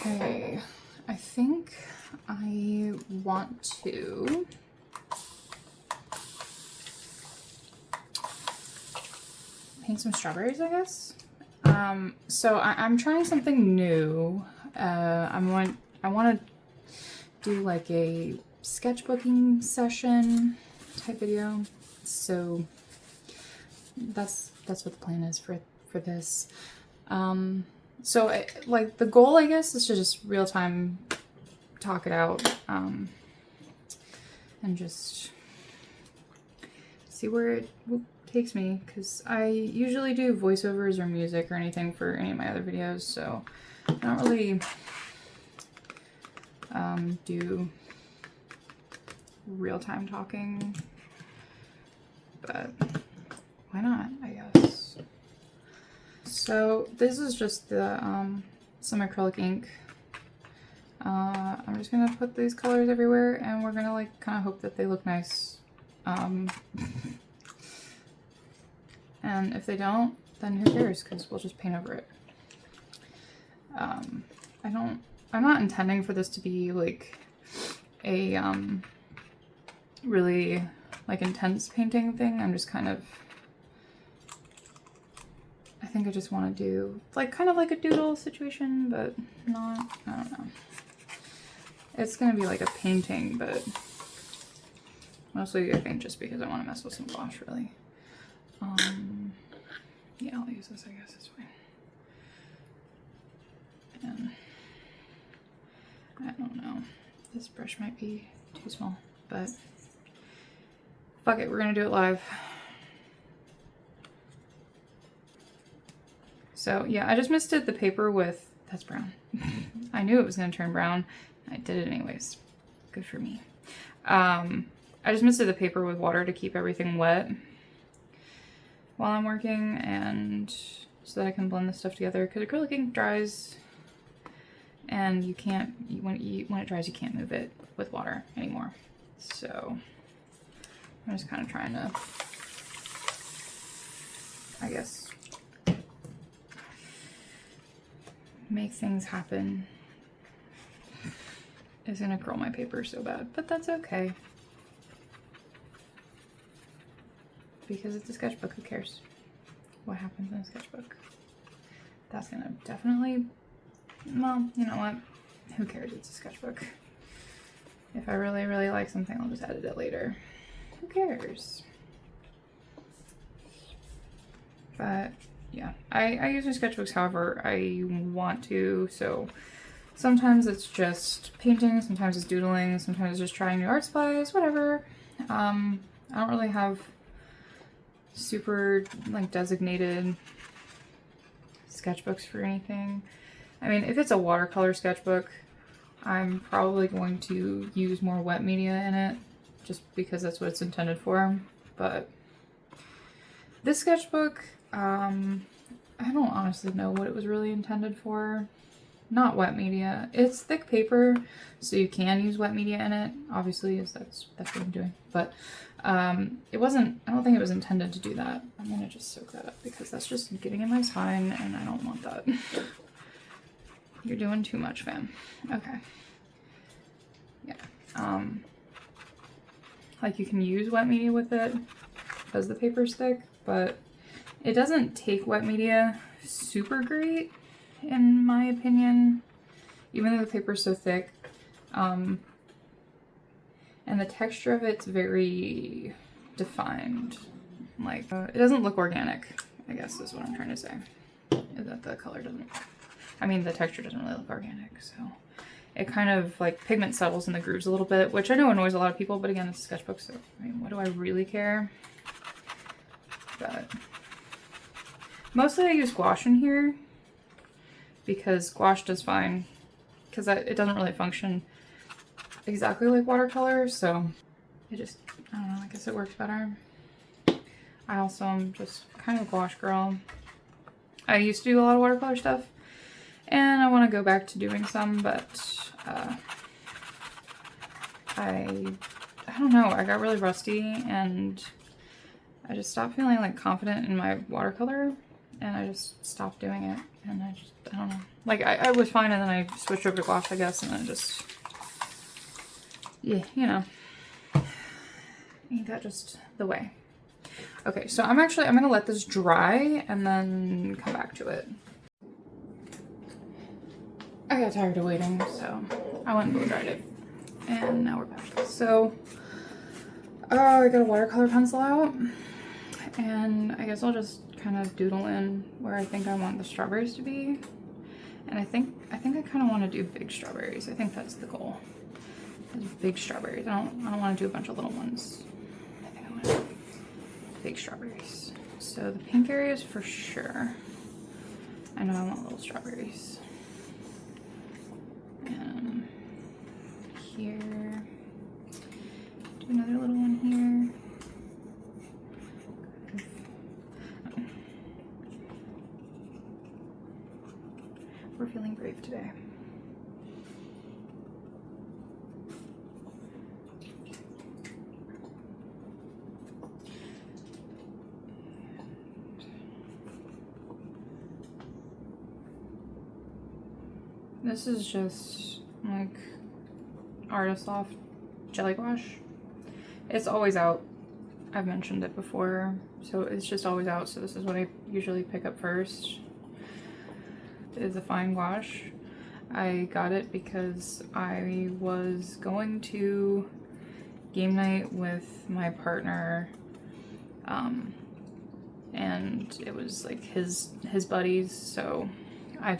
Okay, I think I want to paint some strawberries, I guess. So I'm trying something new. I want to do like a sketchbooking session type video. So that's what the plan is for this. So like the goal, I guess, is to just real time talk it out, and just see where it takes me, because I usually do voiceovers or music or anything for any of my other videos, so I don't really do real-time talking, but why not, I guess. So this is just the some acrylic ink. I'm just gonna put these colors everywhere, and we're gonna like kind of hope that they look nice. And if they don't, then who cares, because we'll just paint over it. I'm not intending for this to be like a really like intense painting thing. I'm just kind of, I think I just want to do like kind of like a doodle situation, but not, I don't know. It's gonna be like a painting, but mostly I think just because I want to mess with some gouache, really. Yeah, I'll use this, I guess, it's fine. And I don't know, this brush might be too small, but fuck it, we're gonna do it live. So yeah, I just misted the paper with, that's brown. I knew it was gonna turn brown. I did it anyways. Good for me. I just misted the paper with water to keep everything wet while I'm working, and so that I can blend this stuff together, because acrylic ink dries and you can't, when it dries, you can't move it with water anymore. So I'm just kind of trying to, I guess, make things happen. It's gonna curl my paper so bad, but that's okay, because it's a sketchbook. Who cares what happens in a sketchbook? That's gonna definitely, well, you know what, who cares, it's a sketchbook. If I really like something, I'll just edit it later. Who cares? But yeah, I use my sketchbooks however I want to, so sometimes it's just painting, sometimes it's doodling, sometimes it's just trying new art supplies, whatever. I don't really have super like designated sketchbooks for anything. I mean, if it's a watercolor sketchbook, I'm probably going to use more wet media in it, just because that's what it's intended for. But this sketchbook, I don't honestly know what it was really intended for. Not wet media. It's thick paper, so you can use wet media in it, obviously, as that's what I'm doing. But it wasn't, I don't think it was intended to do that. I'm gonna just soak that up, because that's just getting in my spine, and I don't want that. You're doing too much, fam. Okay. Yeah. Like, you can use wet media with it because the paper's thick, but it doesn't take wet media super great, in my opinion, even though the paper's so thick. And the texture of it's very defined. Like, it doesn't look organic, I guess is what I'm trying to say. Is that the color doesn't, I mean, the texture doesn't really look organic, so it kind of, like, pigment settles in the grooves a little bit, which I know annoys a lot of people, but again, it's a sketchbook, so, I mean, what do I really care? But mostly I use gouache in here, because gouache does fine, because it doesn't really function exactly like watercolor, so it just, I don't know, I guess it works better. I also am just kind of a gouache girl. I used to do a lot of watercolor stuff, and I want to go back to doing some, but I don't know, I got really rusty, and I just stopped feeling like confident in my watercolor and I just stopped doing it, and I don't know. Like, I was fine, and then I switched over to gouache, I guess, and then just, yeah, you know. Ain't that just the way? Okay, so I'm gonna let this dry and then come back to it. I got tired of waiting, so I went and blow dried it. And now we're back. So, I got a watercolor pencil out, and I guess I'll just kind of doodle in where I think I want the strawberries to be. And I think I kind of want to do big strawberries. I think that's the goal. Big strawberries. I don't want to do a bunch of little ones. I think I want to do big strawberries. So the pink areas for sure. I know I want little strawberries. Here. Do another little one here. We're feeling brave today. This is just like Artist Loft jelly gouache. It's always out. I've mentioned it before, so it's just always out. So this is what I usually pick up first. It is a fine gouache. I got it because I was going to game night with my partner, and it was like his buddies. So I'm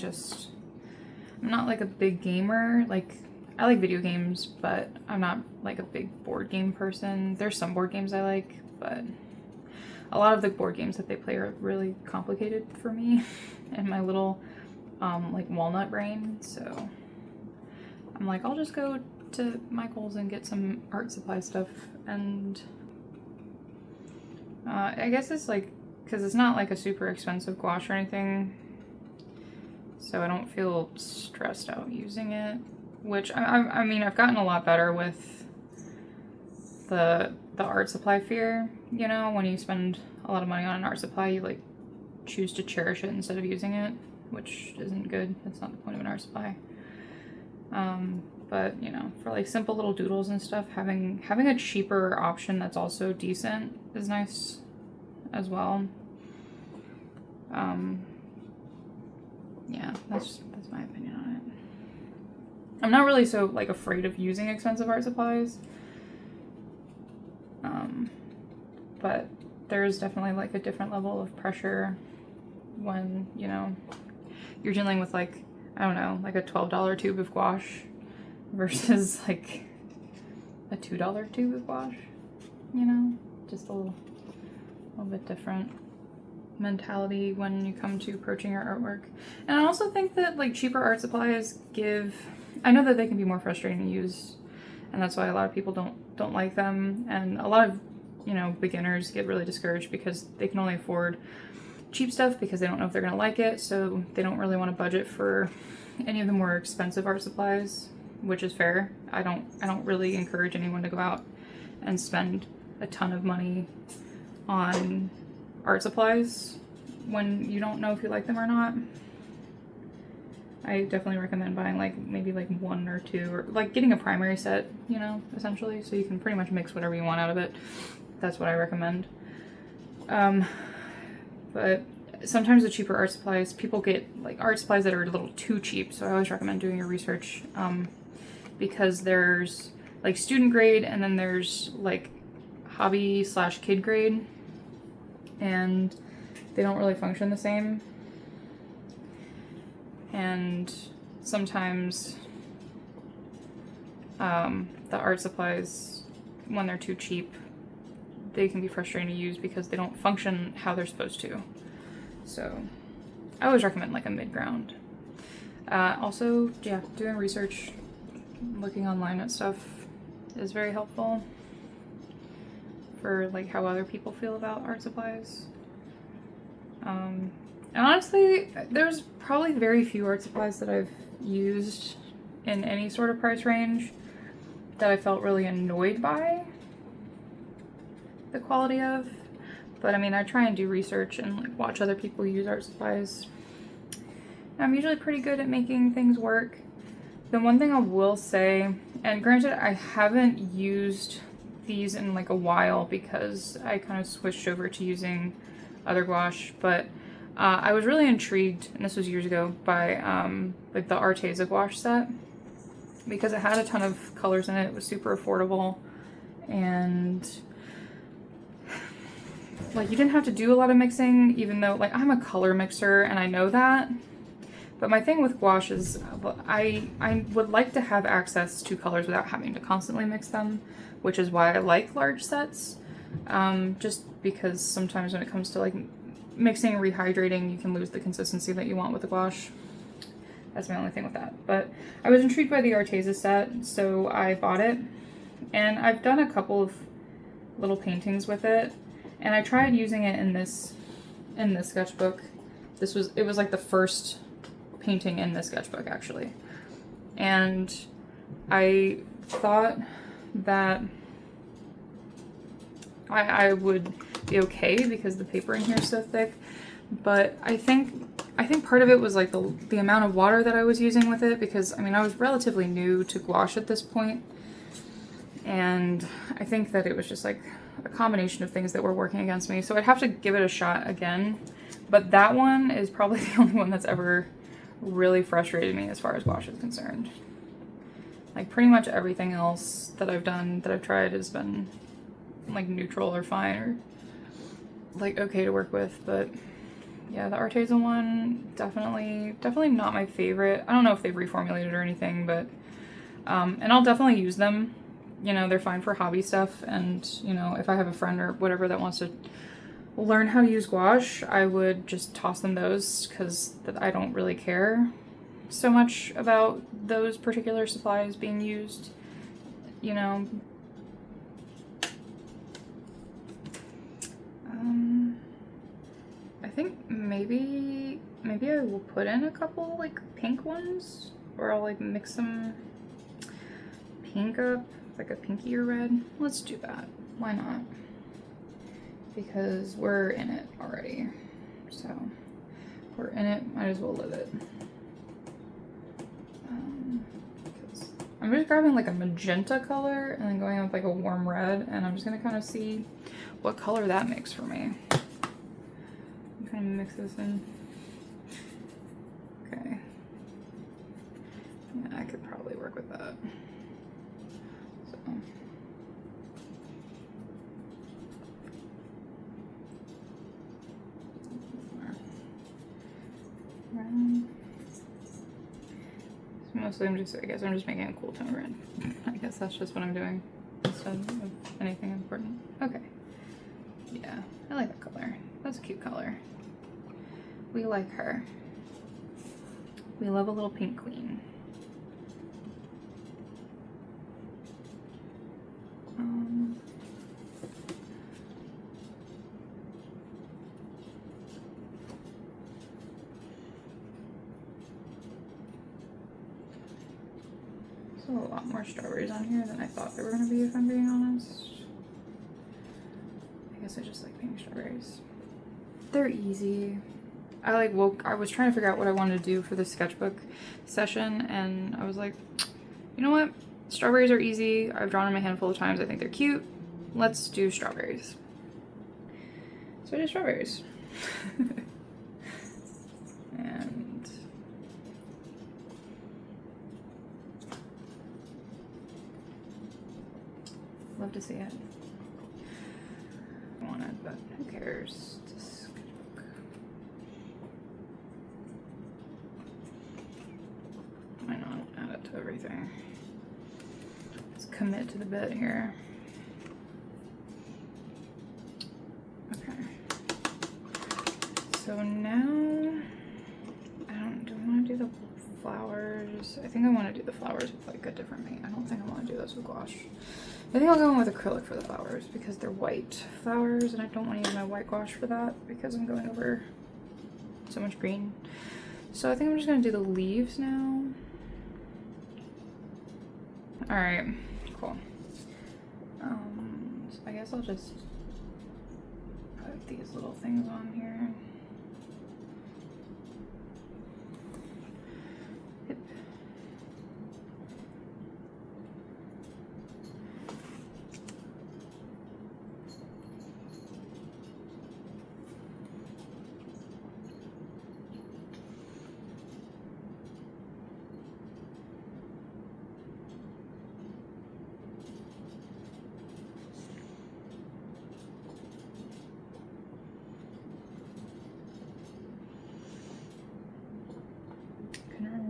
not like a big gamer. Like, I like video games, but I'm not like a big board game person. There's some board games I like, but a lot of the board games that they play are really complicated for me and my little like walnut brain. So I'm like, I'll just go to Michael's and get some art supply stuff. And I guess it's like, because it's not like a super expensive gouache or anything, so I don't feel stressed out using it. Which, I mean, I've gotten a lot better with the art supply fear, you know, when you spend a lot of money on an art supply, you like choose to cherish it instead of using it, which isn't good. That's not the point of an art supply. But, you know, for like simple little doodles and stuff, having a cheaper option that's also decent is nice as well. Yeah, that's my opinion on it. I'm not really so like afraid of using expensive art supplies, but there's definitely like a different level of pressure when, you know, you're dealing with like, I don't know, like a $12 tube of gouache versus like a $2 tube of gouache, you know, just a little bit different mentality when you come to approaching your artwork. And I also think that like cheaper art supplies I know that they can be more frustrating to use, and that's why a lot of people don't like them, and a lot of, you know, beginners get really discouraged because they can only afford cheap stuff because they don't know if they're gonna like it, so they don't really want to budget for any of the more expensive art supplies, which is fair. I don't really encourage anyone to go out and spend a ton of money on art supplies when you don't know if you like them or not. I definitely recommend buying like maybe like one or two, or like getting a primary set, you know, essentially, so you can pretty much mix whatever you want out of it. That's what I recommend. But sometimes the cheaper art supplies, people get like art supplies that are a little too cheap, so I always recommend doing your research, because there's like student grade and then there's like hobby/kid grade, and they don't really function the same. And sometimes the art supplies, when they're too cheap, they can be frustrating to use because they don't function how they're supposed to. So I always recommend like a mid-ground. Also, yeah, doing research, looking online at stuff is very helpful for like how other people feel about art supplies. And honestly, there's probably very few art supplies that I've used in any sort of price range that I felt really annoyed by the quality of. But I mean, I try and do research and like watch other people use art supplies. I'm usually pretty good at making things work. The one thing I will say, and granted I haven't used these in like a while because I kind of switched over to using other gouache, but I was really intrigued, and this was years ago, by like the Arteza gouache set because it had a ton of colors in it. It was super affordable, and like you didn't have to do a lot of mixing, even though like I'm a color mixer and I know that. But my thing with gouache is I would like to have access to colors without having to constantly mix them, which is why I like large sets. Just because sometimes when it comes to like mixing and rehydrating, you can lose the consistency that you want with the gouache. That's my only thing with that. But I was intrigued by the Arteza set, so I bought it. And I've done a couple of little paintings with it. And I tried using it in this sketchbook. It was like the first painting in this sketchbook actually. And I thought that I would be okay because the paper in here is so thick, but I think part of it was like the amount of water that I was using with it, because I mean I was relatively new to gouache at this point, and I think that it was just like a combination of things that were working against me. So I'd have to give it a shot again, but that one is probably the only one that's ever really frustrated me as far as gouache is concerned. Like pretty much everything else that I've done, that I've tried, has been like neutral or fine or like okay to work with. But yeah, the Arteza one, definitely not my favorite. I don't know if they've reformulated or anything, but and I'll definitely use them. You know, they're fine for hobby stuff, and you know, if I have a friend or whatever that wants to learn how to use gouache, I would just toss them those, because I don't really care so much about those particular supplies being used, you know. I think maybe I will put in a couple like pink ones, or I'll like mix some pink up, like a pinkier red. Let's do that. Why not? Because we're in it already. So we're in it, might as well live it. I'm just grabbing like a magenta color and then going with like a warm red, and I'm just gonna kind of see what color that makes for me. I'm kind of mix this in. Okay. Yeah, I could probably work with that. So. Mostly I guess I'm just making a cool tone red. I guess that's just what I'm doing instead of anything important. Okay. Yeah, I like that color. That's a cute color. We like her. We love a little pink queen. A lot more strawberries on here than I thought there were going to be, if I'm being honest. I guess I just like pink strawberries. They're easy. I was trying to figure out what I wanted to do for this sketchbook session, and I was like, you know what? Strawberries are easy. I've drawn them a handful of times. I think they're cute. Let's do strawberries. So I did strawberries. And love to see it. I want it, but who cares? It's a sketchbook. Why not add it to everything? Let's commit to the bit here. Okay. So now, do I want to do the flowers? I think I want to do the flowers with like a different paint. I don't think I want to do this with gouache. I think I'll go in with acrylic for the flowers because they're white flowers, and I don't want to use my white gouache for that because I'm going over so much green. So I think I'm just going to do the leaves now. Alright, cool. So I guess I'll just put put these little things on here. Yep.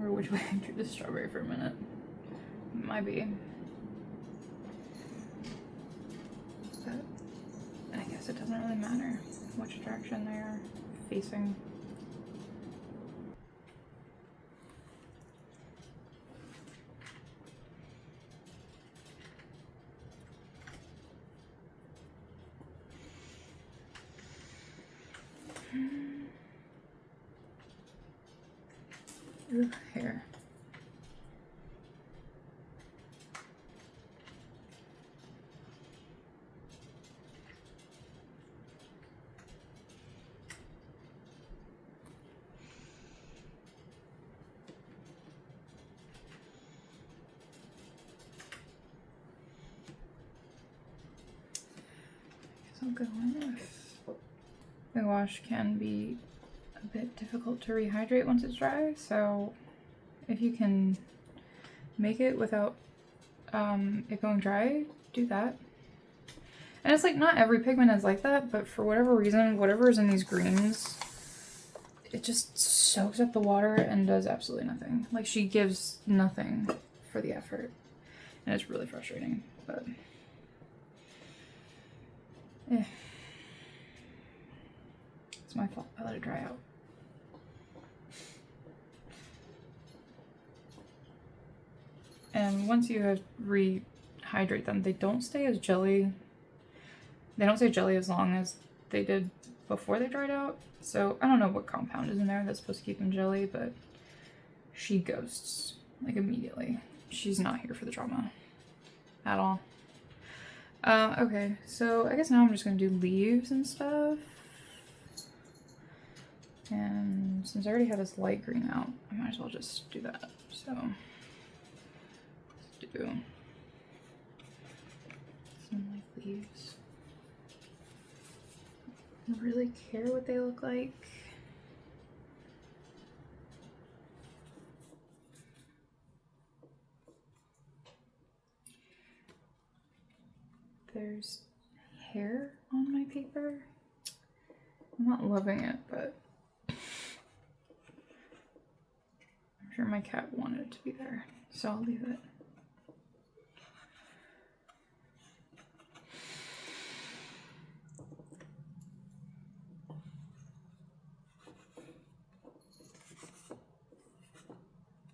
Which way I drew the strawberry for a minute. Might be. But I guess it doesn't really matter which direction they are facing. Ooh, hair. I'll go in with the wash can be a bit difficult to rehydrate once it's dry, so if you can make it without it going dry, do that. And it's like not every pigment is like that, but for whatever reason, whatever is in these greens, it just soaks up the water and does absolutely nothing. Like she gives nothing for the effort, and it's really frustrating, but it's my fault. I let it dry out. And once you have rehydrate them, they don't stay as jelly. They don't stay jelly as long as they did before they dried out. So I don't know what compound is in there that's supposed to keep them jelly, but she ghosts like immediately. She's not here for the drama at all. Okay, so I guess now I'm just gonna do leaves and stuff. And since I already have this light green out, I might as well just do that. So let's do some like leaves. I don't really care what they look like. There's hair on my paper. I'm not loving it, but I'm sure my cat wanted it to be there, so I'll leave it.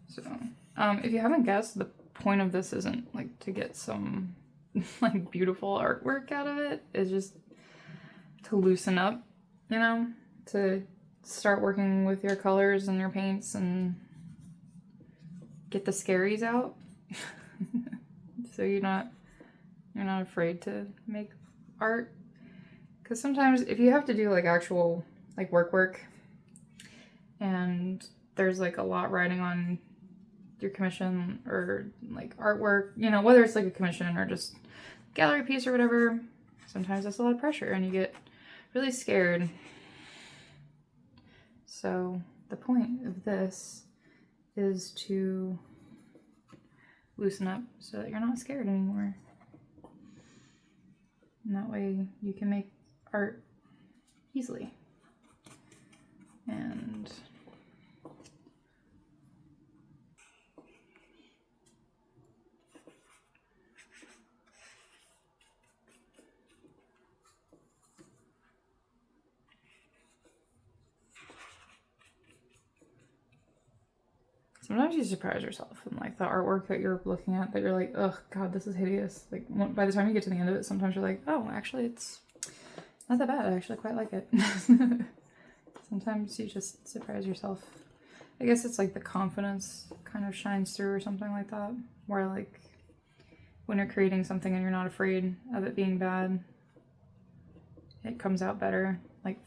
So, if you haven't guessed, the point of this isn't like to get some like beautiful artwork out of it. It's just to loosen up, you know, to start working with your colors and your paints and get the scaries out. So you're not afraid to make art, because sometimes if you have to do like actual like work and there's like a lot riding on your commission or like artwork, you know, whether it's like a commission or just gallery piece or whatever, sometimes that's a lot of pressure and you get really scared. So the point of this is to loosen up so that you're not scared anymore. And that way you can make art easily. And sometimes you surprise yourself in like the artwork that you're looking at that you're like, oh god, this is hideous. Like by the time you get to the end of it, sometimes you're like, oh, actually it's not that bad. I actually quite like it. Sometimes you just surprise yourself. I guess it's like the confidence kind of shines through or something like that, where like when you're creating something and you're not afraid of it being bad, it comes out better like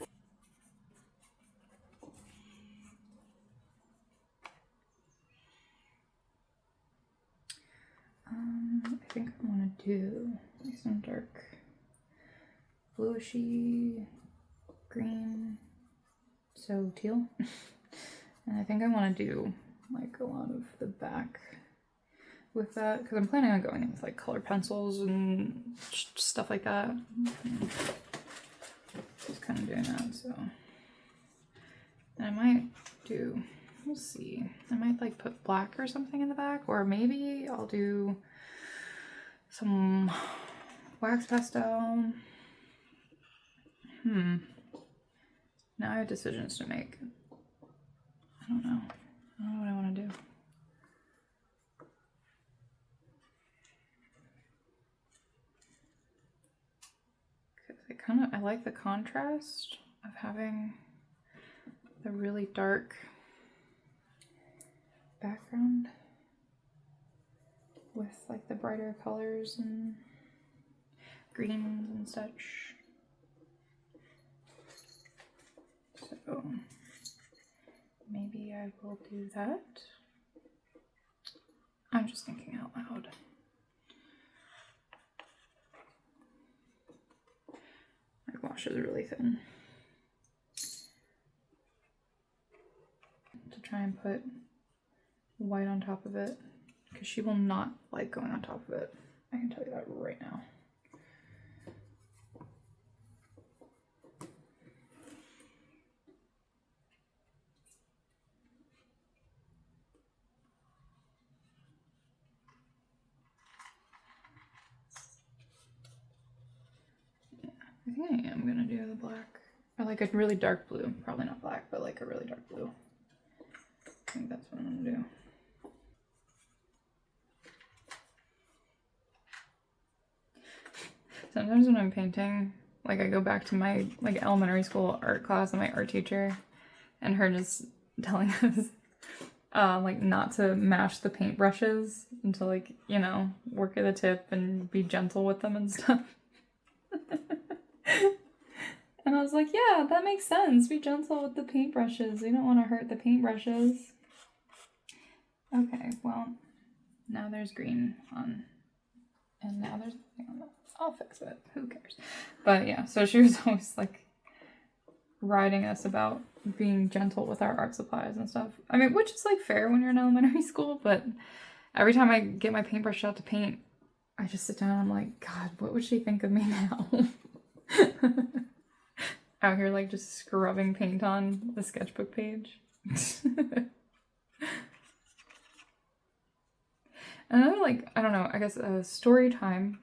I think I want to do like some dark bluishy green, so teal. And I think I want to do like a lot of the back with that because I'm planning on going in with like color pencils and stuff like that. Just kind of doing that, so. And I might do, we'll see. I might like put black or something in the back, or maybe I'll do some wax pastel. Now I have decisions to make. I don't know. I don't know what I want to do. I like the contrast of having the really dark background with like the brighter colors and greens and such. So maybe I will do that. I'm just thinking out loud. My wash is really thin. To try and put white on top of it, because she will not like going on top of it. I can tell you that right now. I think I am gonna do the black. I like a really dark blue. Probably not black, but like a really dark blue. I think that's what I'm gonna do. Sometimes when I'm painting, like I go back to my like elementary school art class and my art teacher and her just telling us like not to mash the paintbrushes and to like, you know, work at the tip and be gentle with them and stuff. And I was like, yeah, that makes sense. Be gentle with the paintbrushes. You don't want to hurt the paintbrushes. Okay, well, now there's green on, and now there's nothing on that. I'll fix it. Who cares? But yeah, so she was always like riding us about being gentle with our art supplies and stuff. I mean, which is like fair when you're in elementary school, but every time I get my paintbrush out to paint, I just sit down and I'm like, God, what would she think of me now? Out here like just scrubbing paint on the sketchbook page. Another like, I don't know, I guess a story time.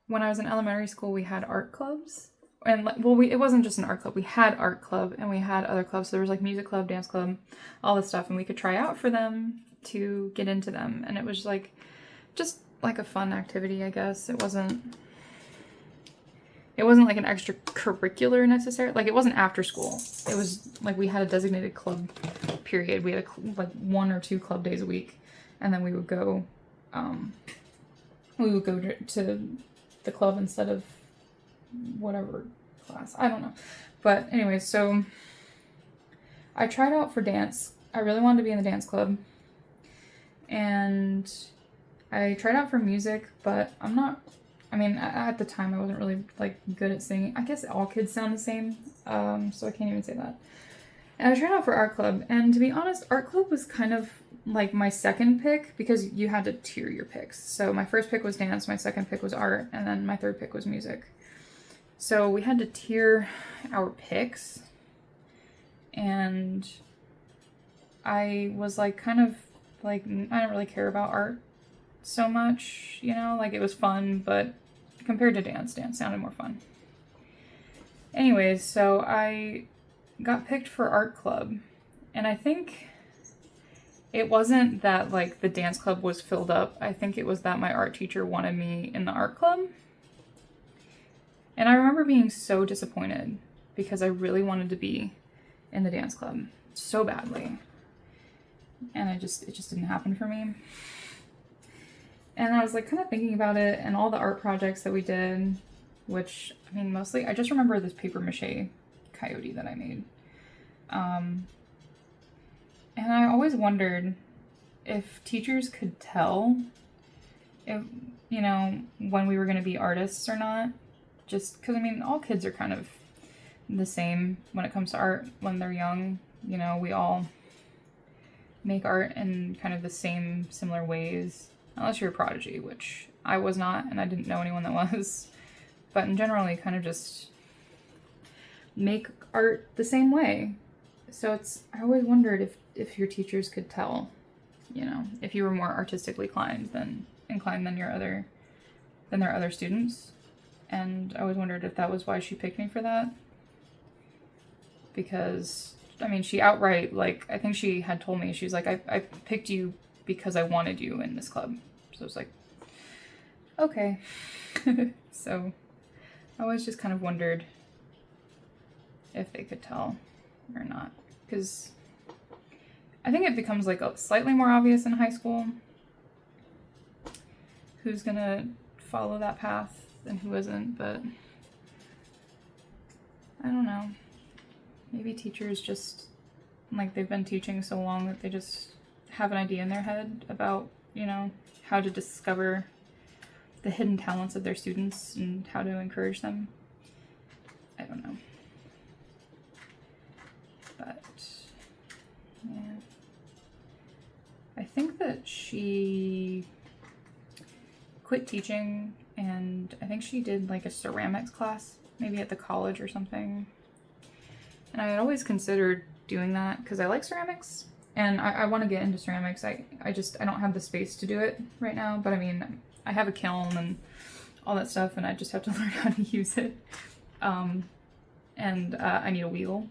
When I was in elementary school, we had art clubs. And like, well, it wasn't just an art club. We had art club and we had other clubs. So there was like music club, dance club, all this stuff. And we could try out for them to get into them. And it was like, just like a fun activity, I guess. It wasn't like an extracurricular necessarily. Like it wasn't after school. It was like we had a designated club period. We had like 1 or 2 club days a week. And then we would go to the club instead of whatever class. I don't know. But anyway, so I tried out for dance. I really wanted to be in the dance club. And I tried out for music, but at the time I wasn't really like good at singing. I guess all kids sound the same, so I can't even say that. And I tried out for art club, and to be honest, art club was kind of like my second pick because you had to tier your picks. So my first pick was dance, my second pick was art, and then my third pick was music. So we had to tier our picks, and I was like kind of like, I don't really care about art so much, you know, like it was fun, but compared to dance sounded more fun. Anyways, so I got picked for art club, and I think it wasn't that like the dance club was filled up. I think it was that my art teacher wanted me in the art club. And I remember being so disappointed because I really wanted to be in the dance club so badly. And it just didn't happen for me. And I was like kind of thinking about it and all the art projects that we did, which I mean, mostly I just remember this paper mache coyote that I made. And I always wondered if teachers could tell if, you know, when we were going to be artists or not. Just because, I mean, all kids are kind of the same when it comes to art when they're young. You know, we all make art in kind of the same similar ways, unless you're a prodigy, which I was not, and I didn't know anyone that was. But in general, you kind of just make art the same way. So I always wondered if your teachers could tell, you know, if you were more artistically inclined than their other students. And I always wondered if that was why she picked me for that. Because, I mean, she outright, like, I think she had told me, she's like, I picked you because I wanted you in this club. So I was like, okay. So I always just kind of wondered if they could tell or not. Because I think it becomes like slightly more obvious in high school who's gonna follow that path and who isn't, but I don't know. Maybe teachers just, like, they've been teaching so long that they just have an idea in their head about, you know, how to discover the hidden talents of their students and how to encourage them. I don't know. But, yeah. I think that she quit teaching, and I think she did like a ceramics class, maybe at the college or something. And I had always considered doing that because I like ceramics, and I want to get into ceramics. I don't have the space to do it right now, but I mean, I have a kiln and all that stuff, and I just have to learn how to use it. And I need a wheel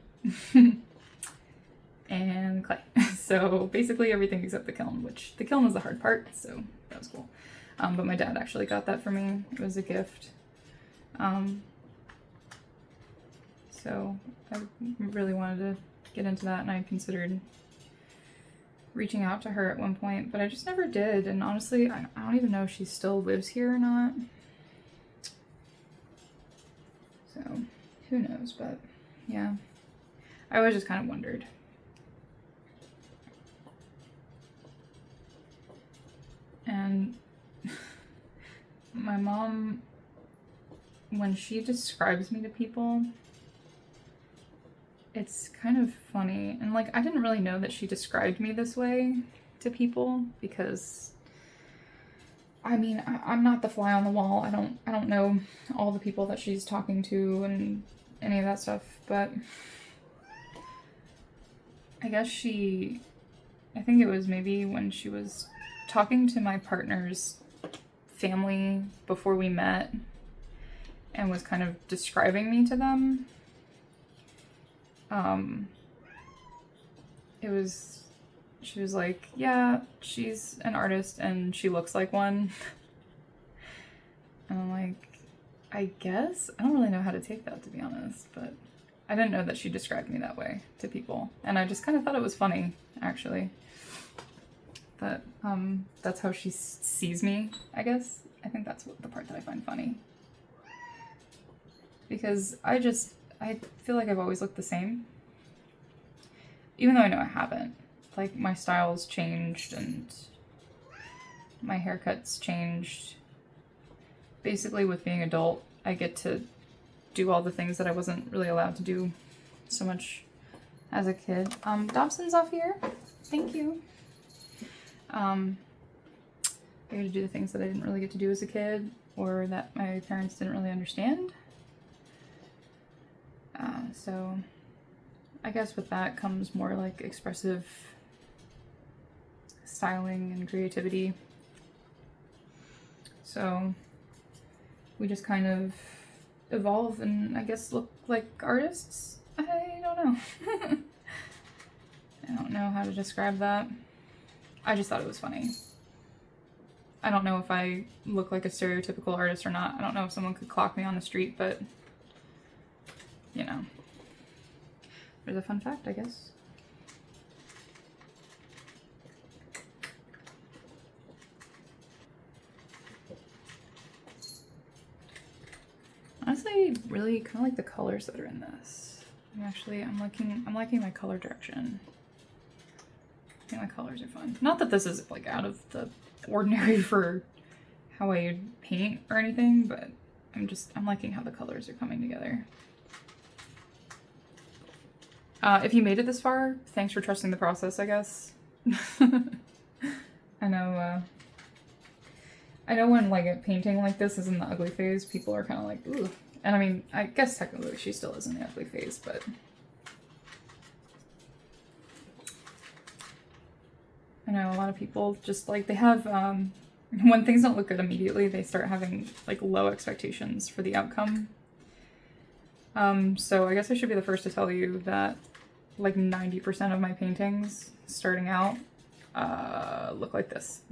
and clay. So basically everything except the kiln, which the kiln was the hard part, so that was cool. But my dad actually got that for me. It was a gift. So I really wanted to get into that, and I considered reaching out to her at one point, but I just never did. And honestly, I don't even know if she still lives here or not. So who knows, but yeah. I always just kind of wondered. And my mom, when she describes me to people, it's kind of funny. And like, I didn't really know that she described me this way to people because, I mean, I'm not the fly on the wall. I don't know all the people that she's talking to and any of that stuff, but I guess I think it was maybe when she was talking to my partner's family before we met and was kind of describing me to them. She was like, yeah, she's an artist and she looks like one. And I'm like, I guess? I don't really know how to take that, to be honest, but I didn't know that she described me that way to people. And I just kind of thought it was funny, actually. But that's how she sees me, I guess. I think that's the part that I find funny. Because I feel like I've always looked the same. Even though I know I haven't. Like, my style's changed and my haircut's changed. Basically, with being adult, I get to do all the things that I wasn't really allowed to do so much as a kid. Dobson's off here. Thank you. I get to do the things that I didn't really get to do as a kid, or that my parents didn't really understand. So I guess with that comes more like expressive styling and creativity. So we just kind of evolve and I guess look like artists. I don't know. I don't know how to describe that. I just thought it was funny. I don't know if I look like a stereotypical artist or not. I don't know if someone could clock me on the street, but you know, there's a fun fact, I guess. Honestly, really kind of like the colors that are in this. I'm liking my color direction. I think my colors are fun. Not that this is like out of the ordinary for how I paint or anything, but I'm liking how the colors are coming together. If you made it this far, thanks for trusting the process, I guess. I know when like a painting like this is in the ugly phase, people are kind of like, ooh. And I mean, I guess technically she still is in the ugly phase, but I know a lot of people just like, they have, when things don't look good immediately, they start having like low expectations for the outcome. So I guess I should be the first to tell you that like 90% of my paintings starting out look like this.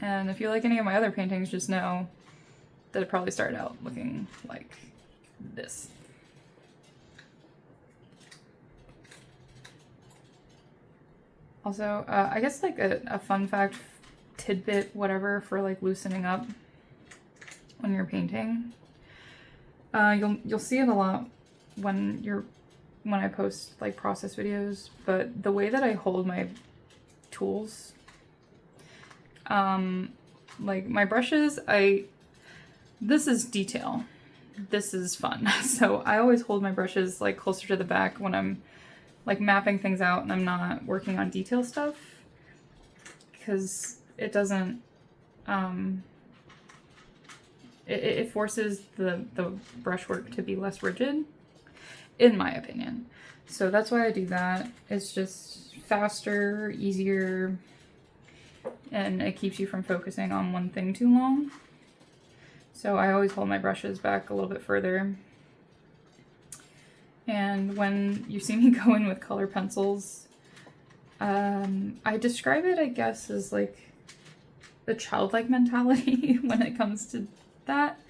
And if you like any of my other paintings, just know that it probably started out looking like this. Also, I guess like a fun fact, tidbit, whatever, for like loosening up when you're painting. You'll see it a lot when I post like process videos, but the way that I hold my tools, like my brushes, this is detail. This is fun. So I always hold my brushes like closer to the back when I'm like mapping things out and I'm not working on detail stuff, because it doesn't, it forces the brushwork to be less rigid, in my opinion. So that's why I do that. It's just faster, easier, and it keeps you from focusing on one thing too long. So I always hold my brushes back a little bit further. And when you see me go in with color pencils, I describe it, I guess, as like the childlike mentality when it comes to that.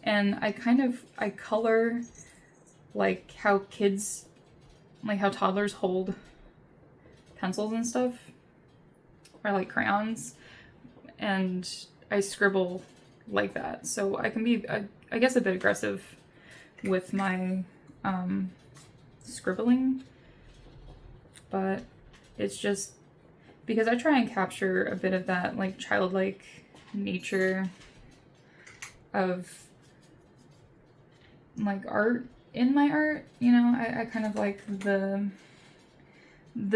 And I color like how kids, like how toddlers hold pencils and stuff, or like crayons, and I scribble like that. So I can be, I guess, a bit aggressive with my scribbling, but it's just because I try and capture a bit of that like childlike nature of like art in my art, you know. I kind of like the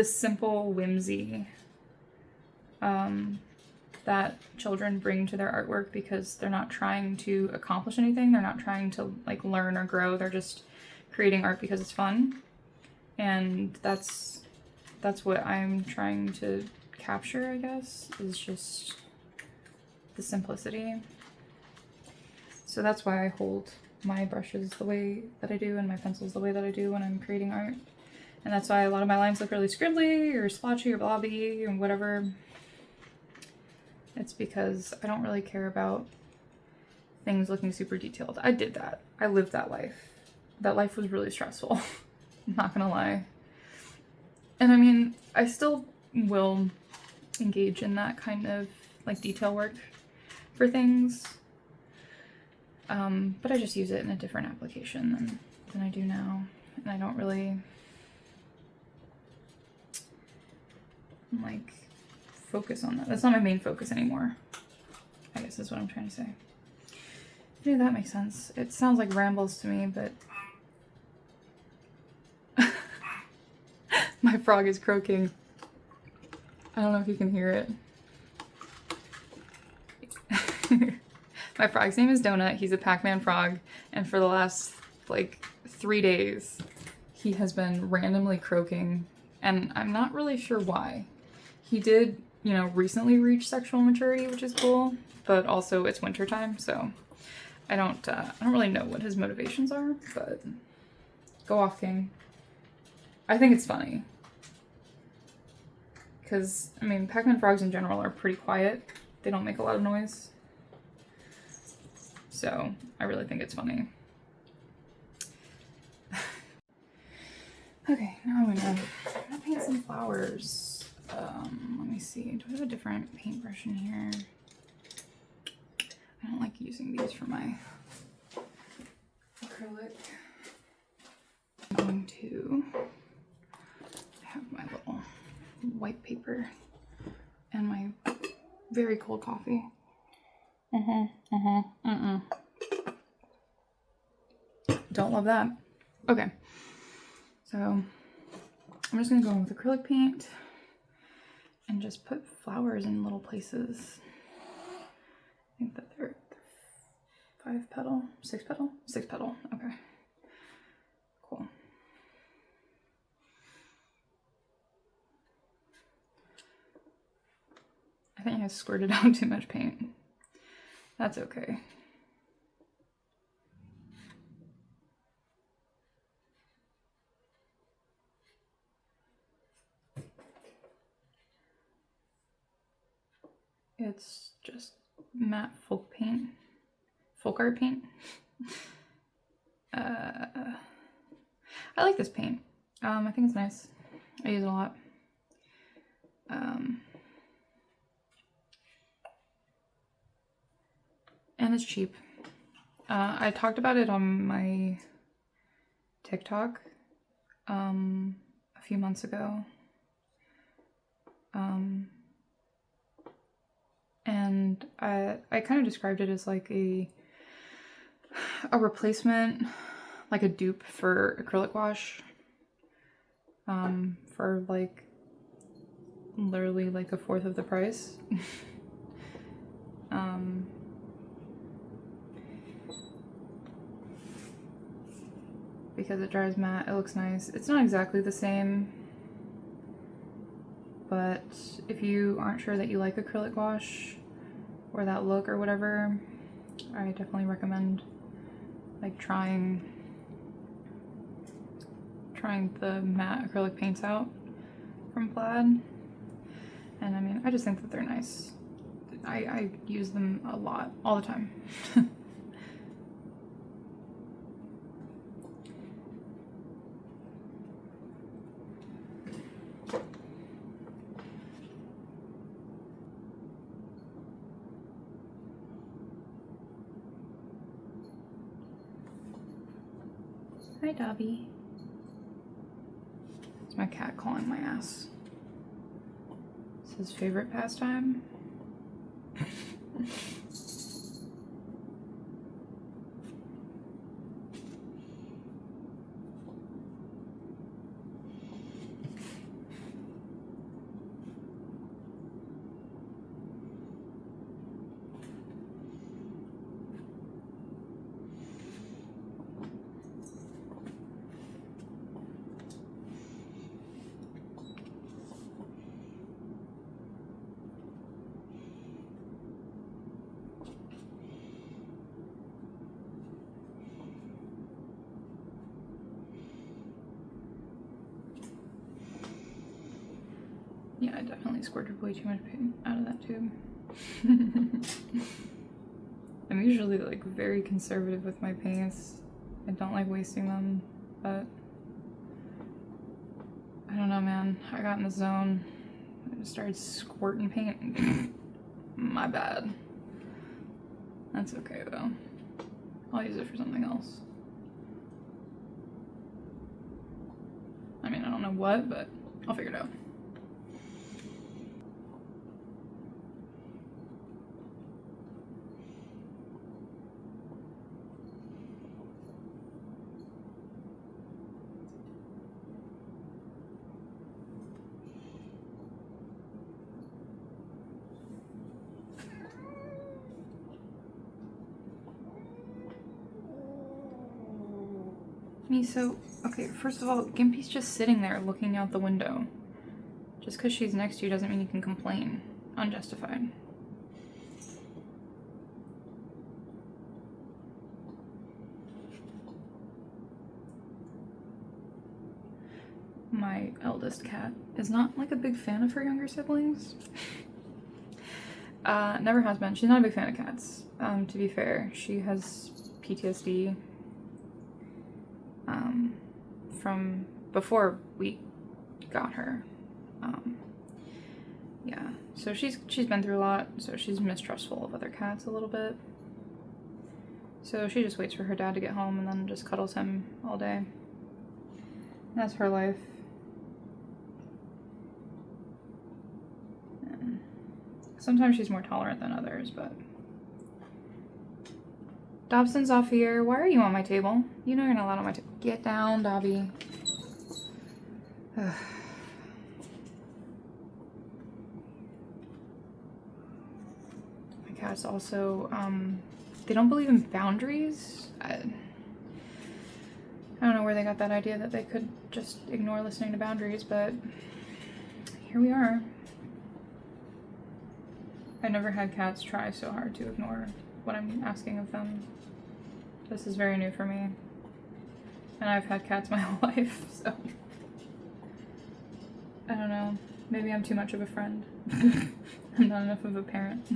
simple whimsy that children bring to their artwork, because they're not trying to accomplish anything. They're not trying to like learn or grow. They're just creating art because it's fun. And that's what I'm trying to capture, I guess, is just the simplicity. So that's why I hold my brushes the way that I do and my pencils the way that I do when I'm creating art. And that's why a lot of my lines look really scribbly or splotchy or blobby and whatever. It's because I don't really care about things looking super detailed. I did that. I lived that life. That life was really stressful. I'm not gonna lie. And I mean, I still will engage in that kind of like detail work for things. But I just use it in a different application than I do now. And I don't really like focus on that. That's not my main focus anymore, I guess is what I'm trying to say. Yeah, that makes sense. It sounds like rambles to me, but my frog is croaking. I don't know if you can hear it. My frog's name is Donut. He's a Pac-Man frog, and for the last like 3 days he has been randomly croaking, and I'm not really sure why. He did, you know, recently reach sexual maturity, which is cool, but also it's wintertime, so I don't really know what his motivations are, but go off, King. I think it's funny. Because, I mean, Pac-Man frogs in general are pretty quiet. They don't make a lot of noise. So, I really think it's funny. Okay, now I'm gonna paint some flowers. Let me see. Do I have a different paintbrush in here? I don't like using these for my acrylic. I'm going to have my little white paper and my very cold coffee. Don't love that. Okay, so I'm just gonna go in with acrylic paint and just put flowers in little places. I think that they're 5 petal, 6 petal? 6 petal, okay. Cool. I think I squirted out too much paint. That's okay. It's just matte folk paint, folk art paint. I like this paint. I think it's nice. I use it a lot. And it's cheap. I talked about it on my TikTok a few months ago. And I kind of described it as like a replacement, like a dupe for acrylic wash, for like literally like 1/4 of the price. Because it dries matte, it looks nice. It's not exactly the same, but if you aren't sure that you like acrylic wash or that look or whatever, I definitely recommend like trying the matte acrylic paints out from Plaid. And I mean, I just think that they're nice. I use them a lot, all the time. Hi, Dobby. It's my cat clawing my ass. It's his favorite pastime. Yeah, I definitely squirted way too much paint out of that tube. I'm usually like very conservative with my paints. I don't like wasting them, but I don't know, man. I got in the zone. I just started squirting paint. My bad. That's okay though. I'll use it for something else. I mean, I don't know what, but I'll figure it out. So, okay, first of all, Gimpy's just sitting there looking out the window. Just because she's next to you doesn't mean you can complain. Unjustified. My eldest cat is not like a big fan of her younger siblings. Never has been. She's not a big fan of cats. To be fair, she has PTSD. From before we got her. Yeah, so she's been through a lot, so she's mistrustful of other cats a little bit. So she just waits for her dad to get home and then just cuddles him all day. That's her life. And sometimes she's more tolerant than others, but... Dobson's off here. Why are you on my table? You know you're not allowed on my table. Get down, Dobby. Ugh. My cats also, they don't believe in boundaries. I don't know where they got that idea that they could just ignore listening to boundaries, but here we are. I never had cats try so hard to ignore what I'm asking of them. This is very new for me. And I've had cats my whole life, so... I don't know. Maybe I'm too much of a friend. I'm not enough of a parent.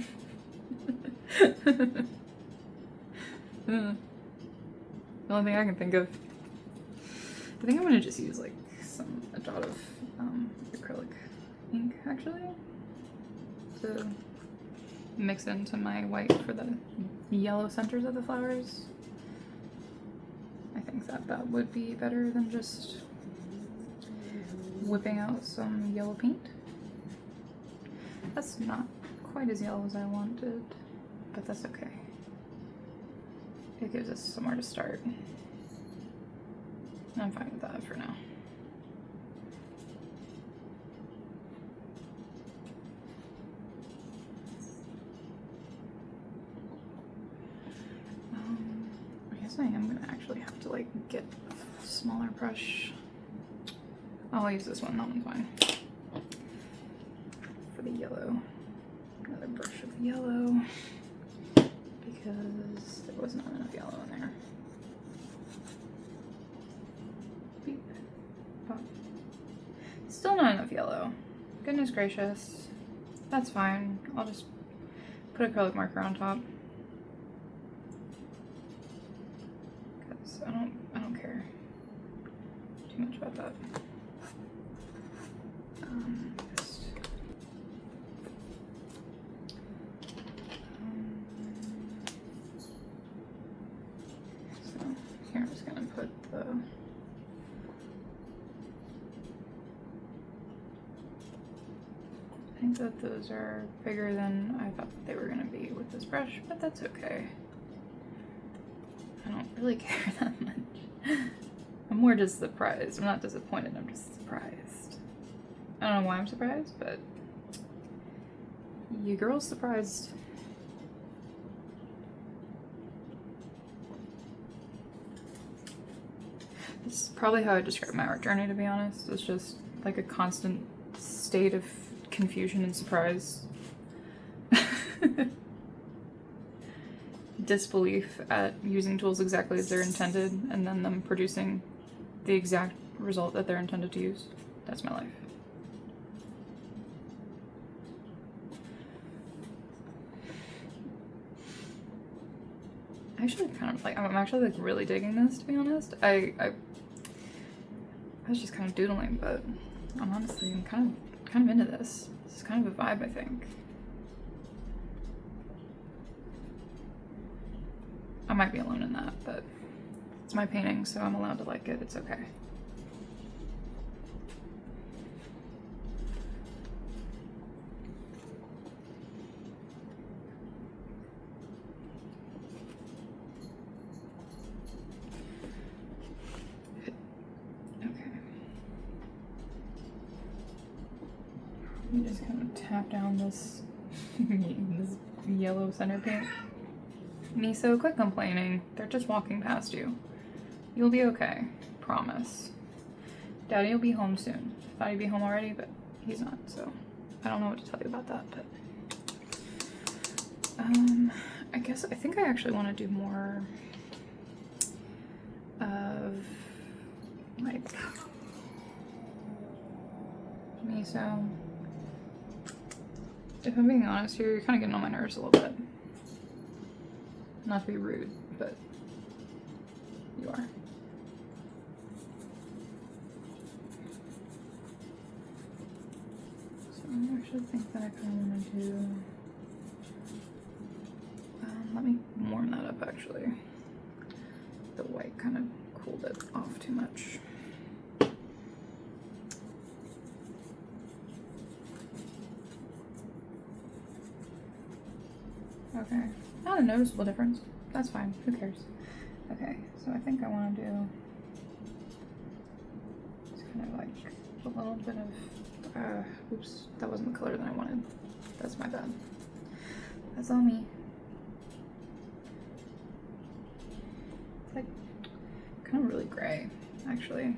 The only thing I can think of... I think I'm gonna just use like a dot of acrylic ink actually to mix into my white for the yellow centers of the flowers. I think that would be better than just whipping out some yellow paint. That's not quite as yellow as I wanted, but that's okay. It gives us somewhere to start. I'm fine with that for now. I guess I am gonna actually have to like get a smaller brush. I'll use this one, that one's fine. For the yellow. Another brush of yellow. Because there was not enough yellow in there. Beep. Pop. Still not enough yellow. Goodness gracious. That's fine. I'll just put acrylic marker on top. Because I don't care too much about that. So here I'm just gonna put the I think that those are bigger than I thought they were gonna be with this brush, but that's okay. I don't really care that much. I'm more just surprised. I'm not disappointed, I'm just surprised. I don't know why I'm surprised, but you girls surprised. This is probably how I describe my art journey, to be honest. It's just like a constant state of confusion and surprise. Disbelief at using tools exactly as they're intended and then them producing the exact result that they're intended to use. That's my life. Actually kind of like, I'm actually like really digging this, to be honest. I was just kind of doodling, but I'm kind of into this. This is kind of a vibe, I think. I might be alone in that, but it's my painting, so I'm allowed to like it. It's okay. You just kind of tap down this this yellow center paint. Miso, quit complaining. They're just walking past you. You'll be okay. Promise. Daddy will be home soon. Thought he'd be home already, but he's not, so I don't know what to tell you about that, but I think I actually want to do more of like miso. If I'm being honest here, you're kind of getting on my nerves a little bit. Not to be rude, but you are. So I actually think that I kind of want to do... let me warm that up, actually. kind of cooled it off too much. Okay, not a noticeable difference. That's fine, who cares? Okay, so I think I want to do just kind of like a little bit of, oops, that wasn't the color that I wanted. That's my bad. That's on me. It's like kind of really gray, actually.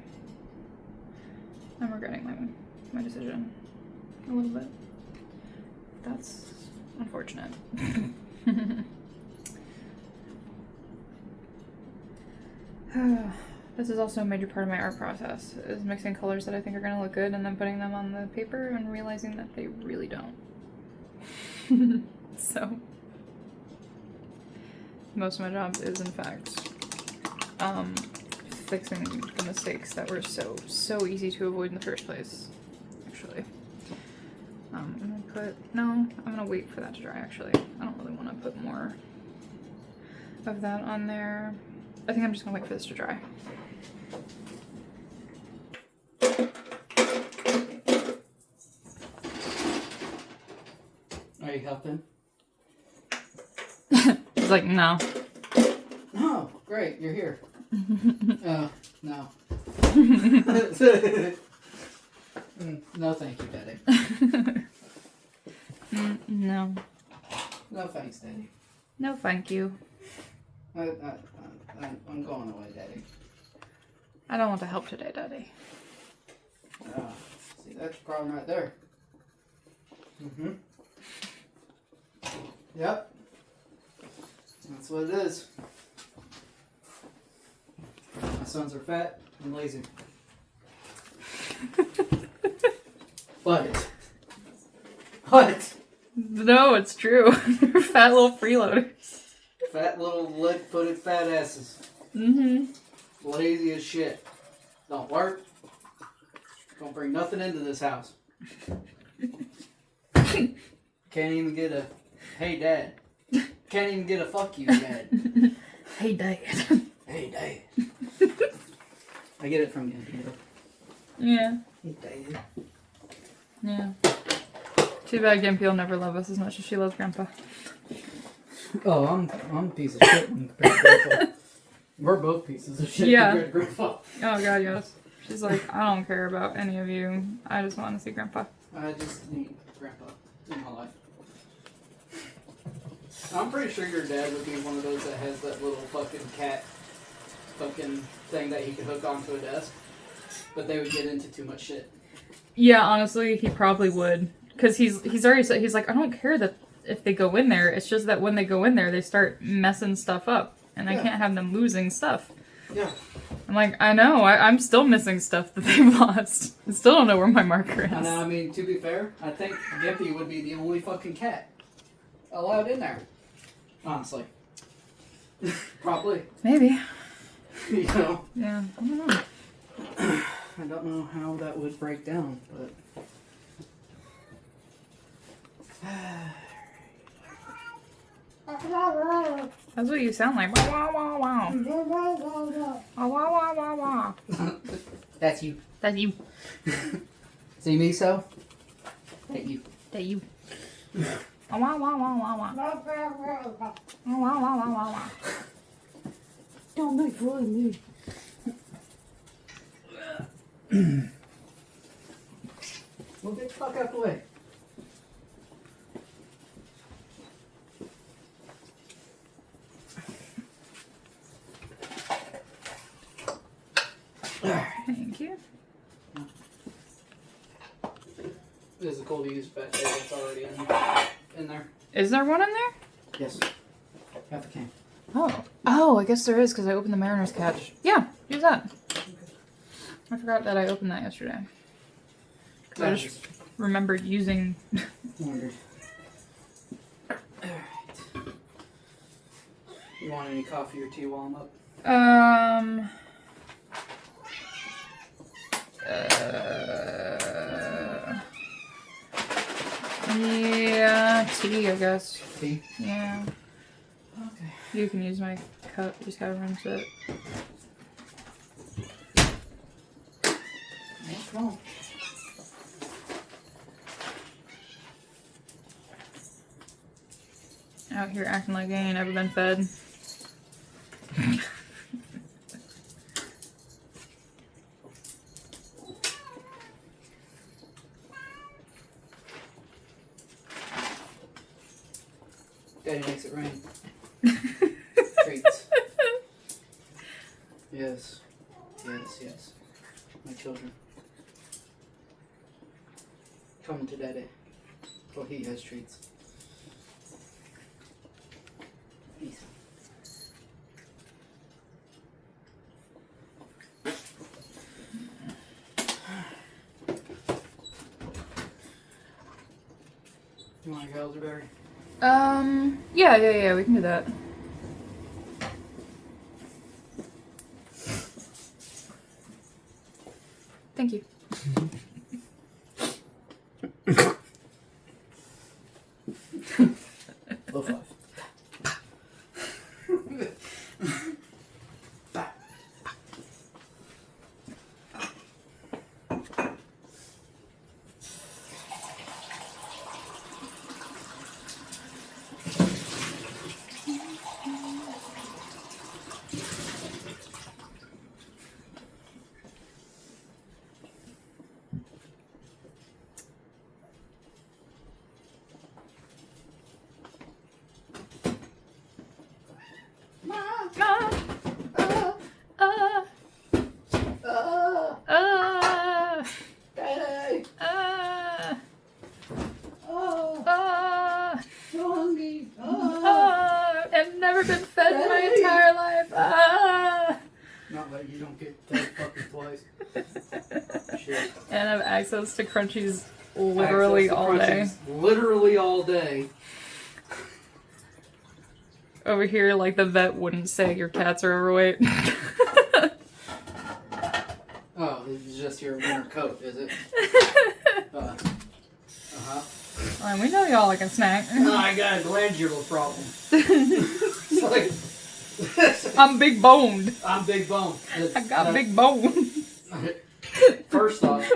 I'm regretting my decision a little bit. That's unfortunate. This is also a major part of my art process, is mixing colors that I think are going to look good and then putting them on the paper and realizing that they really don't. So, most of my job is in fact fixing the mistakes that were so easy to avoid in the first place, actually. I'm gonna wait for that to dry, actually. I don't really want to put more of that on there. I think I'm just gonna wait for this to dry. Are you helping? It's like, no. Oh, great, you're here. No. No, thank you, Daddy. No. No thanks, Daddy. No, thank you. I'm going away, Daddy. I don't want to help today, Daddy. See, that's your problem right there. Yep. That's what it is. My sons are fat and lazy. What? No, it's true. They're fat little freeloaders. Fat little lead-footed fat asses. Lazy as shit. Don't work. Don't bring nothing into this house. Can't even get a, hey, Dad. Can't even get a fuck you, Dad. Hey, Dad. Hey, Dad. I get it from you. Yeah. Hey, Dad. Yeah. Too bad Gimpy will never love us as much as she loves Grandpa. Oh, I'm a piece of shit compared to Grandpa. We're both pieces of shit compared to Grandpa. Oh god, yes. She's like, I don't care about any of you. I just want to see Grandpa. I just need Grandpa in my life. I'm pretty sure your dad would be one of those that has that little fucking cat fucking thing that he could hook onto a desk. But they would get into too much shit. Yeah, honestly, he probably would. Because he's already said, he's like, I don't care that if they go in there. It's just that when they go in there, they start messing stuff up. And I can't have them losing stuff. Yeah. I'm like, I know, I'm still missing stuff that they've lost. I still don't know where my marker is. I mean, to be fair, I think Gimpy would be the only fucking cat allowed in there. Honestly. Probably. Maybe. You know? Yeah, I don't know. I don't know how that would break down, but... That's what you sound like. Wah, wah, wah, wah. Wah, wah, wah, wah. That's you. That you. See me, so? That you. That you. Wah, wah, wah, wah, wah. Wah, wah, wah, wah, wah. Don't make fun of me. Well, get the fuck out the way. Thank you. This is a cool to use fat tape that's already in there. Is there one in there? Yes. Half a can. Oh, I guess there is because I opened the Mariner's Catch. Yeah, use that. I forgot that I opened that yesterday. Because I just remembered using... Wondered. Alright. You want any coffee or tea while I'm up? Yeah, tea, I guess. Tea? Yeah. Okay. You can use my cup, just gotta rinse it. Come on. Out here acting like I ain't ever been fed. Daddy makes it rain. Treats. Yes. Yes, yes. My children. Come to Daddy. Well, he has treats. Peace. You want your elderberry? Yeah, we can do that. Thank you. Low five. Daddy! I've never been fed in my entire life. Not like you don't get fed fucking twice. Shit. And I have access to crunchies literally all day. Literally all day. Over here, like the vet wouldn't say your cats are overweight. Oh, this is just your winter coat, is it? Well, we know y'all like a snack. I got a glandular problem. It's like, I'm big boned. I'm big bone. I got big bones. First off,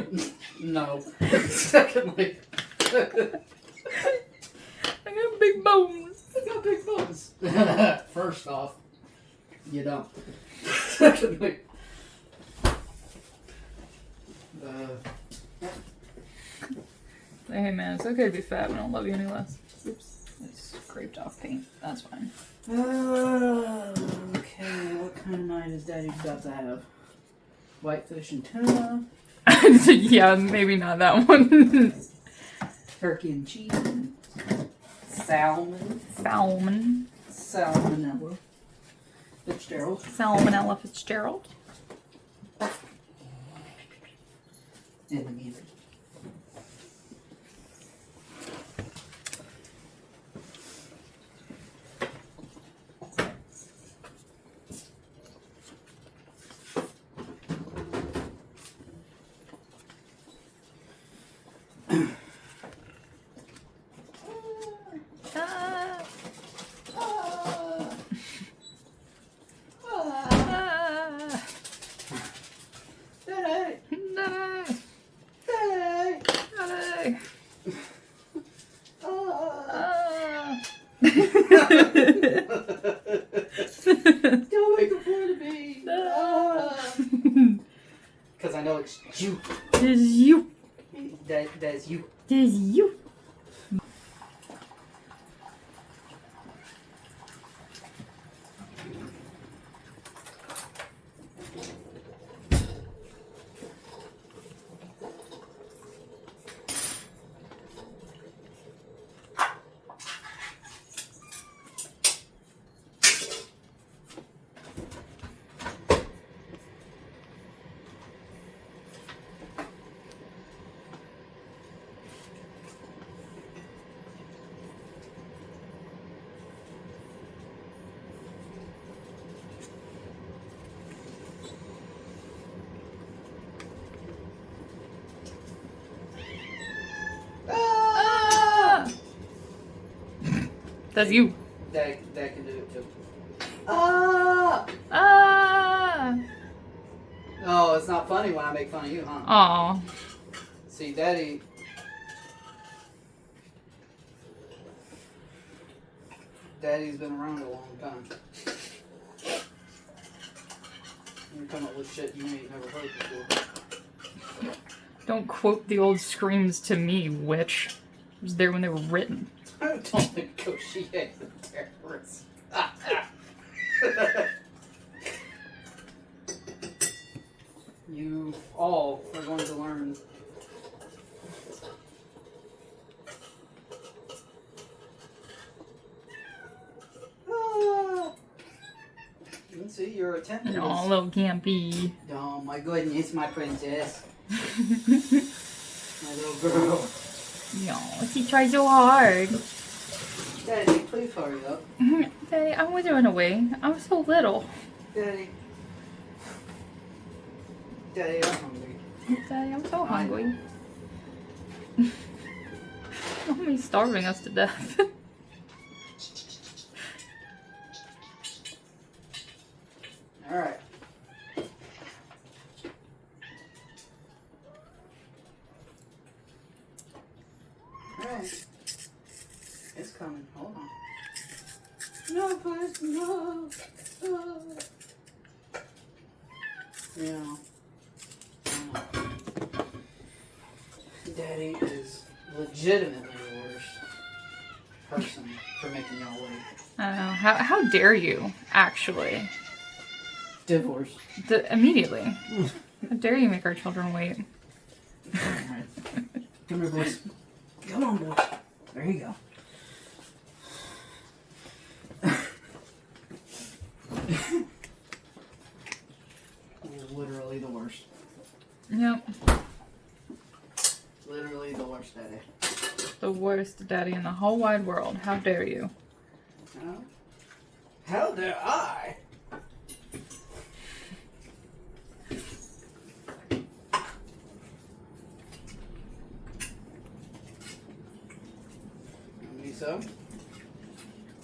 no. Secondly, I got big bones. I got big bones. First off, you don't. Secondly, Hey man, it's okay to be fat. We don't love you any less. Oops, I scraped off paint. That's fine. okay, what kind of night is Daddy about to have? Whitefish and tuna, Yeah, maybe not that one. turkey and cheese, salmon, salmonella, Fitzgerald. Salmonella Fitzgerald. And the music. Don't make a point of me. Because I know it's you. It's you. That's you. It's you. That's you. That can do it too. Oh, it's not funny when I make fun of you, huh? Aw. See, Daddy's been around a long time. You come up with shit you ain't never heard before. Don't quote the old screams to me, witch. I was there when they were written. I don't negotiate with terrorists. You all are going to learn. You can see your attempt. No, little campy. Oh my goodness, my princess. My little girl. No, she tried so hard. Daddy, please hurry up. Daddy, I want to run away. I'm so little. Daddy. Daddy, I'm hungry. Daddy, I'm so hungry. Mommy's starving us to death. Alright. Alright. It's coming. Hold on. No, please, no. Oh. Yeah. Daddy is legitimately the worst person for making y'all wait. I don't know. How dare you, actually? Divorce. Immediately. How dare you make our children wait? Alright. Come here, boys. Come on, boys. There you go. Literally the worst. Yep. Literally the worst, Daddy. The worst daddy in the whole wide world. How dare you? How dare I? So,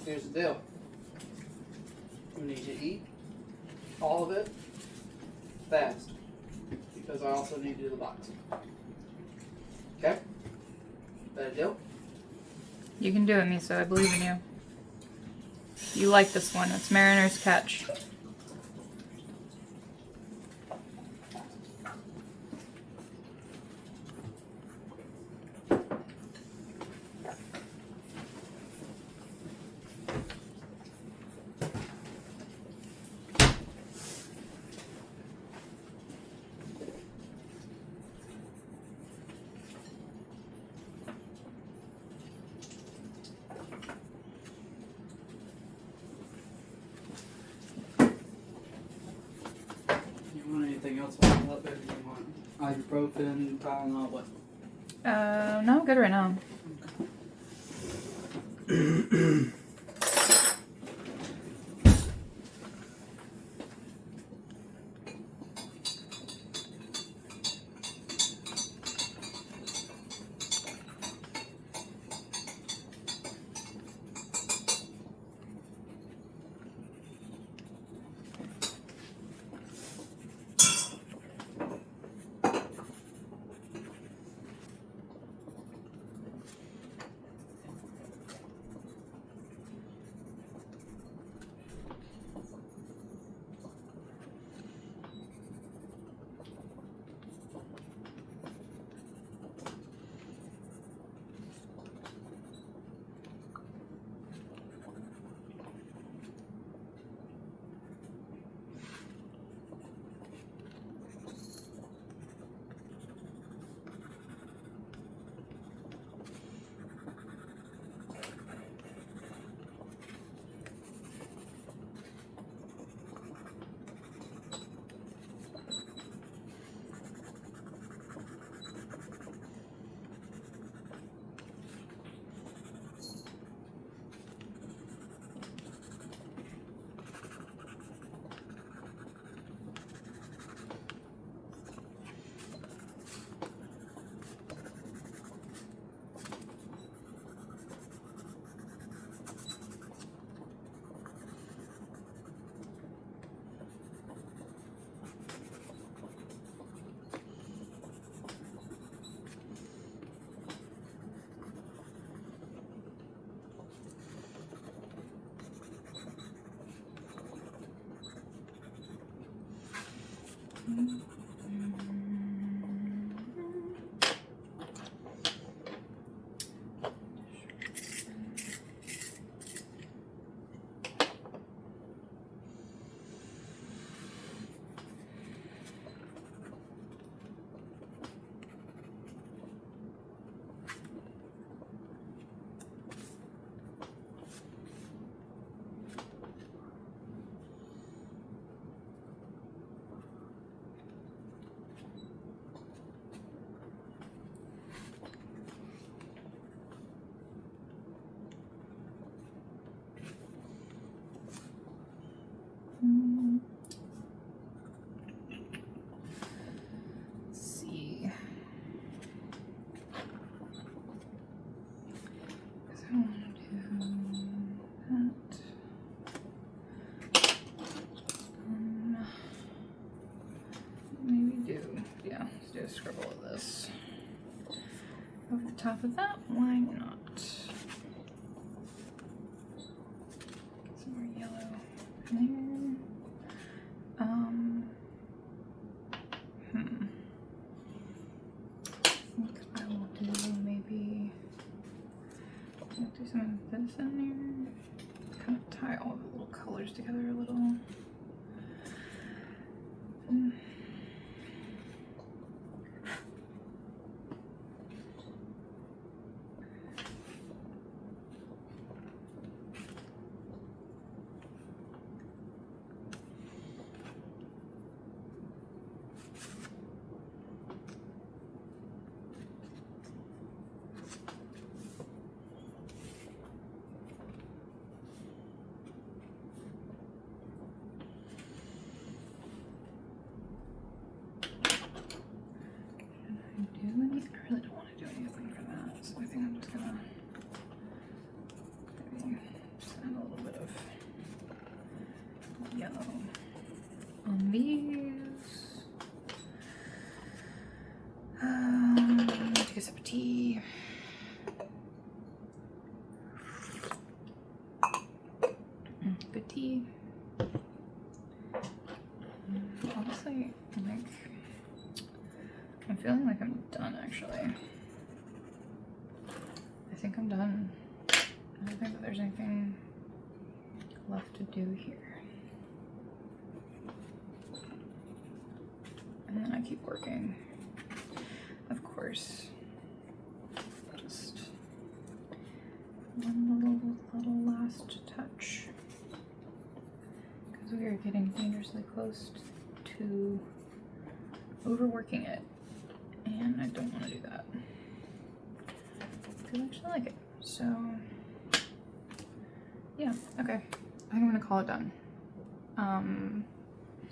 here's the deal. We need you to eat all of it fast, because I also need you to do the box. Okay? That a deal? You can do it, Miso. I believe in you. You like this one. It's Mariner's Catch. Anything else on that, baby? You want ibuprofen, Tylenol, what? No, I'm good right now. A scribble of this over the top of that. Why not? Get some more yellow in there. I think I will do maybe I'll do some of this in there. Kind of tie all the little colors together a little. I really don't want to do anything for that, so I think I'm just gonna maybe just add a little bit of yellow on these. Take a sip of tea. Good tea. Honestly, like, I'm feeling like I'm done, actually. I think I'm done. I don't think that there's anything left to do here. And then I keep working. Of course. Just one little last touch. Because we are getting dangerously close to overworking it. And I don't want to do that. Because I actually like it. So, yeah, okay. I think I'm going to call it done.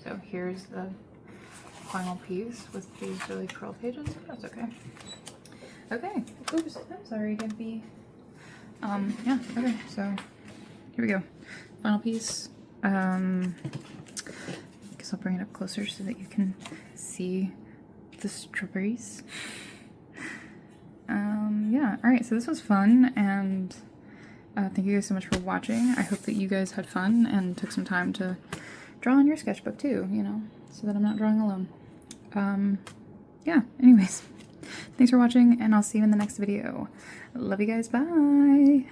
So here's the final piece with these really curl pages. That's okay. Okay. Oops. I'm sorry, Gimpy. Yeah, okay. So here we go. Final piece. I guess I'll bring it up closer so that you can see the strawberries. Yeah, alright, so this was fun, and thank you guys so much for watching. I hope that you guys had fun and took some time to draw in your sketchbook too, you know, so that I'm not drawing alone. Yeah, anyways, thanks for watching, and I'll see you in the next video. Love you guys, bye!